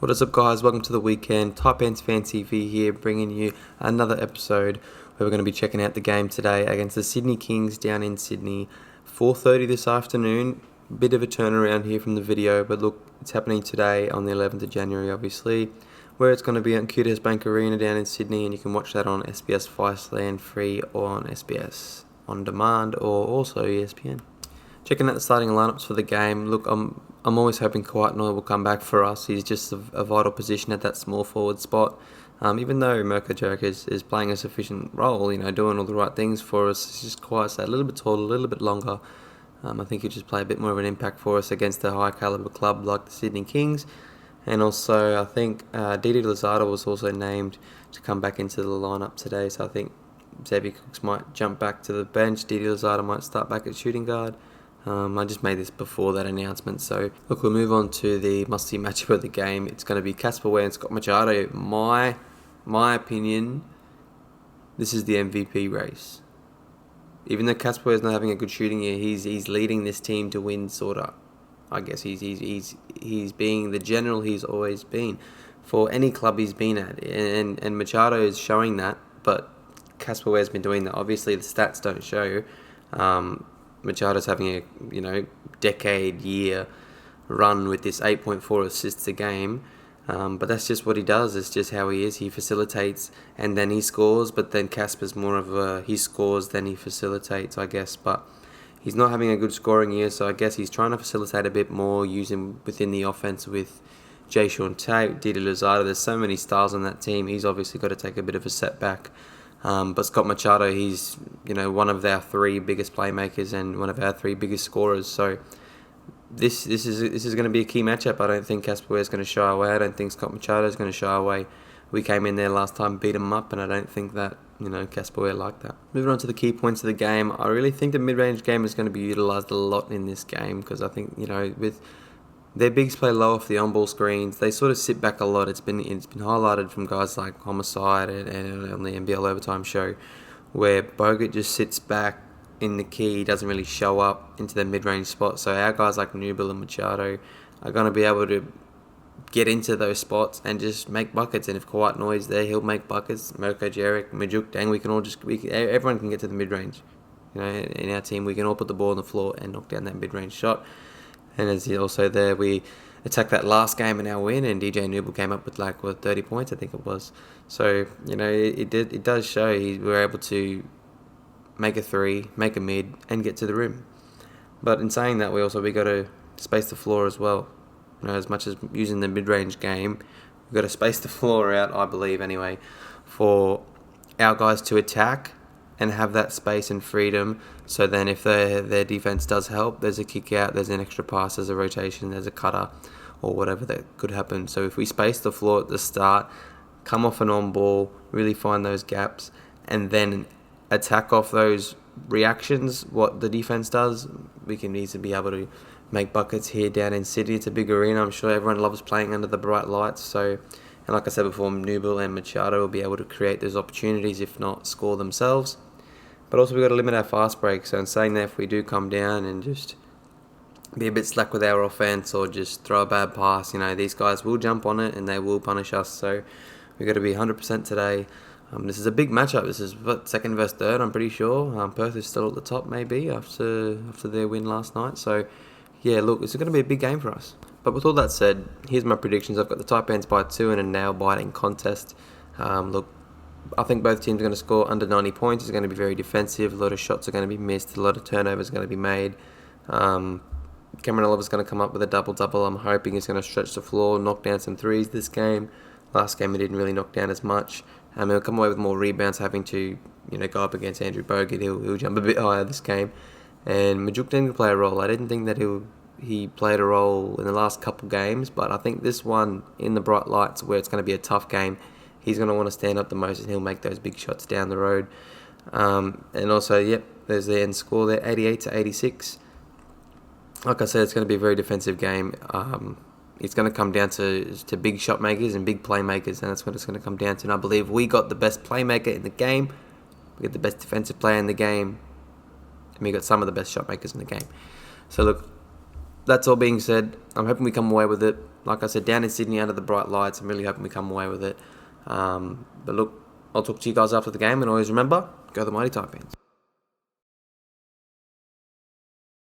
What is up, guys? Welcome to the weekend. Taipans Fan TV here, bringing you another episode where we're going to be checking out the game today against the Sydney Kings down in Sydney. 4:30 this afternoon. Bit of a turnaround here from the video, but look, it's happening today on the 11th of January, obviously, where it's going to be at QTS Bank Arena down in Sydney, and you can watch that on SBS Viceland free or on SBS On Demand or also ESPN. Checking out the starting lineups for the game. Look, I'm always hoping Kawhi will come back for us. He's just a vital position at that small forward spot. Even though Mirko Jeric is playing a sufficient role, doing all the right things for us, it's just Kawhi's a little bit taller, a little bit longer. I think he'll just play a bit more of an impact for us against a high caliber club like the Sydney Kings. And also, I think Didi Lozada was also named to come back into the lineup today. So I think Xavier Cooks might jump back to the bench. Didi Lozada might start back at shooting guard. I just made this before that announcement. So, look, we'll move on to the must-see matchup of the game. It's going to be Casper Ware and Scott Machado. My opinion, this is the MVP race. Even though Casper Ware is not having a good shooting year, he's leading this team to win, sort of. I guess he's being the general he's always been for any club he's been at. And Machado is showing that, but Casper Ware's been doing that. Obviously, the stats don't show. Machado's having a decade-year run with this 8.4 assists a game, but that's just what he does. It's just how he is. He facilitates and then he scores, but then Casper's more of he scores then he facilitates, I guess. But he's not having a good scoring year, so I guess he's trying to facilitate a bit more, using within the offense with Jayshawn Tate, Didi Lozada. There's so many stars on that team. He's obviously got to take a bit of a setback. But Scott Machado, he's one of our three biggest playmakers and one of our three biggest scorers. So this is going to be a key matchup. I don't think Casper Ware is going to shy away. I don't think Scott Machado is going to shy away. We came in there last time, beat him up, and I don't think that Casper Ware liked that. Moving on to the key points of the game, I really think the mid-range game is going to be utilised a lot in this game, because I think with their bigs play low off the on-ball screens. They sort of sit back a lot. It's been highlighted from guys like Homicide and on the NBL Overtime show, where Bogut just sits back in the key. He doesn't really show up into the mid-range spots. So our guys like Newbill and Machado are going to be able to get into those spots and just make buckets. And if Kawhi Noy's there, he'll make buckets. Mirko Jeric, Majuk, Dang, everyone can get to the mid-range. In our team, we can all put the ball on the floor and knock down that mid-range shot. And as also there, we attacked that last game in our win, and DJ Newbill came up with 30 points, I think it was. So it does show we were able to make a three, make a mid, and get to the rim. But in saying that, we got to space the floor as well. As much as using the mid-range game, we've got to space the floor out, I believe anyway, for our guys to attack and have that space and freedom. So then if their defense does help, there's a kick out, there's an extra pass, there's a rotation, there's a cutter, or whatever that could happen. So if we space the floor at the start, come off an on-ball, really find those gaps, and then attack off those reactions, what the defense does, we can easily be able to make buckets here down in Sydney. It's a big arena. I'm sure everyone loves playing under the bright lights. So, and like I said before, Newbill and Machado will be able to create those opportunities, if not score themselves. But also we've got to limit our fast break. So in saying that, if we do come down and just be a bit slack with our offense or just throw a bad pass, these guys will jump on it and they will punish us. So we've got to be 100% today. This is a big matchup. This is second versus third, I'm pretty sure. Perth is still at the top maybe after their win last night. So yeah, look, it's going to be a big game for us. But with all that said, here's my predictions. I've got the Taipans by 2 in a nail-biting contest. Look, I think both teams are going to score under 90 points. It's going to be very defensive. A lot of shots are going to be missed. A lot of turnovers are going to be made. Cameron Oliver's going to come up with a double-double. I'm hoping he's going to stretch the floor, knock down some threes this game. Last game he didn't really knock down as much. He'll come away with more rebounds, having to go up against Andrew Bogut. He'll jump a bit higher this game. And Majuk didn't play a role. I didn't think that he played a role in the last couple games, but I think this one, in the bright lights where it's going to be a tough game, he's going to want to stand up the most and he'll make those big shots down the road. And also, there's the end score there, 88-86. Like I said, it's going to be a very defensive game. It's going to come down to big shot makers and big playmakers, and that's what it's going to come down to. And I believe we got the best playmaker in the game. We got the best defensive player in the game. And we got some of the best shot makers in the game. So look, that's all being said, I'm hoping we come away with it. Like I said, down in Sydney under the bright lights, I'm really hoping we come away with it. But look, I'll talk to you guys after the game, and always remember, go the mighty Taipans.